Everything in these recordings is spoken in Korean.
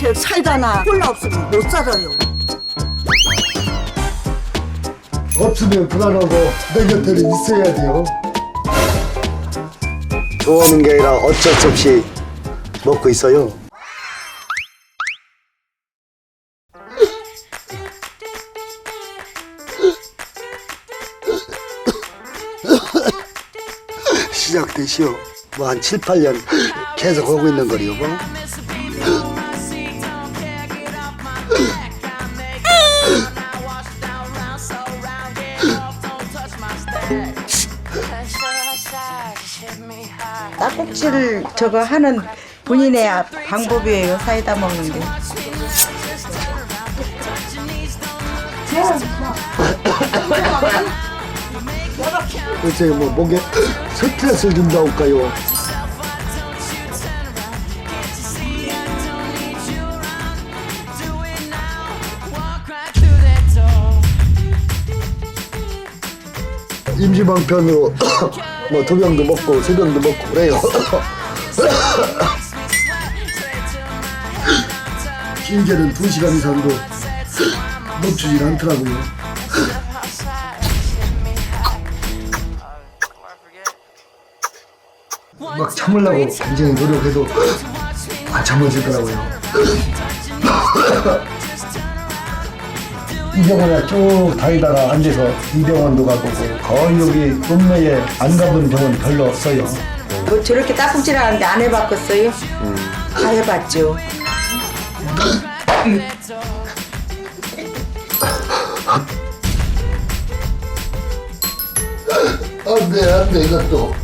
제 사이다나 콜라 없으면 못 살아요. 없으면 불안하고 내 곁에는 있어야 돼요. 좋아하는 게 아니라 어쩔 수 없이 먹고 있어요. 시작되시오. 뭐 한 7, 8년 계속 하고 있는 거리요 뭐. 딸꾹질 저거 하는 본인의 방법이에요. 사이다 먹는 게. 글쎄 뭐 목에 스트레스를 준다고 할까요? 임시방편으로 뭐 2병도 먹고 3병도 먹고 그래요. 길게는 2시간 이상도 멈추질 않더라고요. 막 참으려고 굉장히 노력해도 안 참아지더라고요. 이 병원에 쭉 다니다가 앉아서 이 병원도 가보고 거의 여기 동네에 안 가본 병원 별로 없어요. 뭐 저렇게 딸꾹질 하는데 안 해봤겠어요? 다 해봤죠. 안돼 이것도.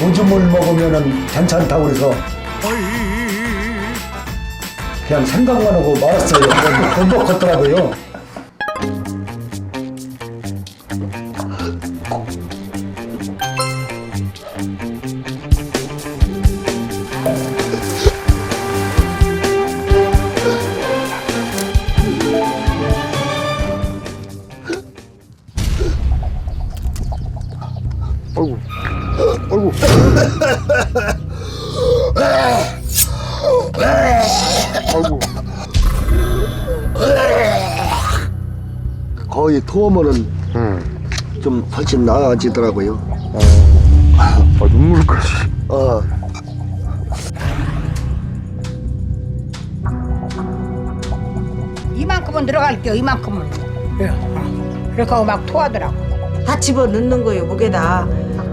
오줌을 먹으면은 괜찮다고 그래서 그냥 생각만 하고 말았어요. 돈 먹었더라고요. 어이구. 거의 토하면은 좀 훨씬 나아지더라고요. 눈물까지. 이만큼은 들어갈게요. 이만큼은. 그렇게 하고 막 토하더라고. 다 집어 넣는 거예요, 목에다.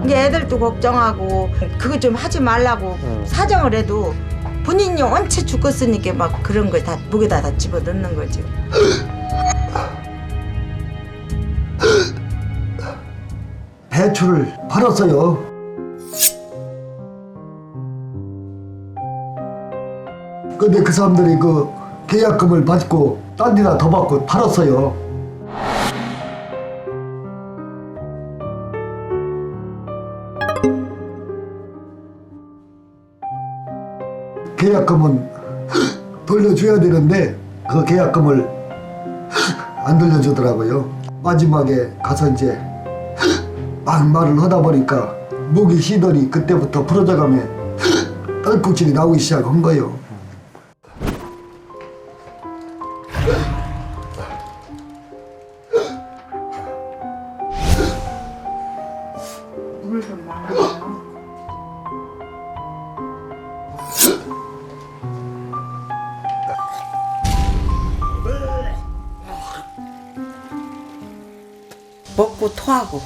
이제 애들도 걱정하고 그거 좀 하지 말라고 사정을 해도 본인이 언제 죽겠으니까 막 그런 걸 다 목에다 다 집어 넣는 거죠. 배추를 팔았어요. 근데 그 사람들이 그 계약금을 받고 딴 데다 더 받고 팔았어요. 계약금은 돌려줘야 되는데 그 계약금을 안 돌려주더라고요. 마지막에 가서 이제 막 말을 하다 보니까 목이 쉬더니 그때부터 풀어져가며 딸꾹질이 나오기 시작한 거예요. 물 좀 많아요. 먹고 토하고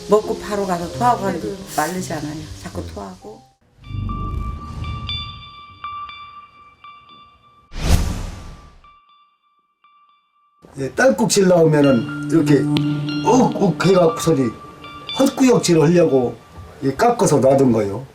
먹고 바로 가서 토하고 하는데 마르지 않아요. 자꾸 토하고. 딸꾹질 나오면은 이렇게 욱욱 해갖고서니 헛구역질을 하려고 깎아서 놔둔 거예요.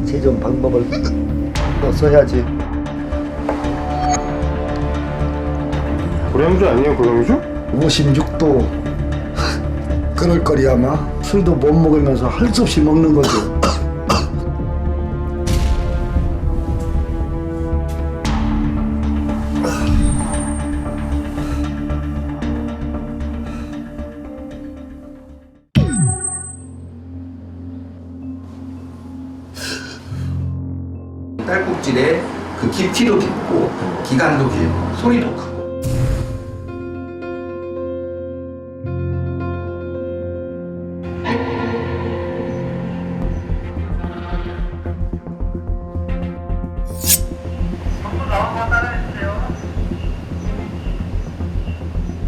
제좀 방법을 써야지. 고량주 아니에요, 고량주? 56도 그럴 거리 아마 술도 못 먹으면서 할 수 없이 먹는 거죠. 딸꾹질의 그 깊이도 깊고 기간도 길고 소리도 크고.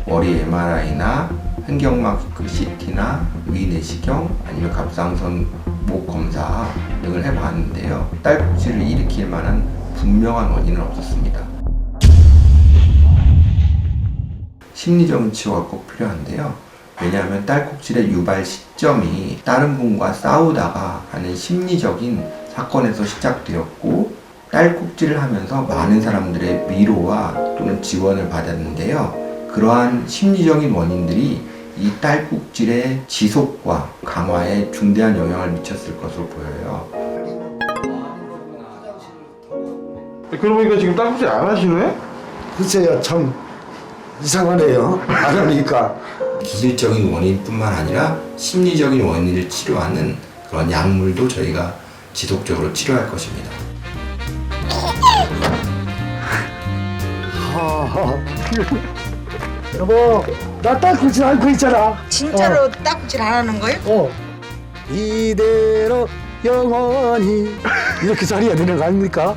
머리 MRI나 횡격막 그 CT나 위 내시경 아니면 갑상선 목 검사 등을 해봤는데요. 딸꾹질을 일으킬 만한 분명한 원인은 없었습니다. 심리적인 치료가 꼭 필요한데요. 왜냐하면 딸꾹질의 유발 시점이 다른 분과 싸우다가 하는 심리적인 사건에서 시작되었고 딸꾹질을 하면서 많은 사람들의 위로와 또는 지원을 받았는데요. 그러한 심리적인 원인들이 이 딸꾹질의 지속과 강화에 중대한 영향을 미쳤을 것으로 보여요. 그러고 보니까 지금 딸꾹질 안 하시네? 글쎄요, 참 이상하네요. 안 하니까. 기술적인 원인뿐만 아니라 심리적인 원인을 치료하는 그런 약물도 저희가 지속적으로 치료할 것입니다. 여보, 나 딸꾹질 앓고 있잖아. 진짜로 딱질 안 하는 거예요? 이대로 영원히 이렇게 자리가 되는 거 아닙니까?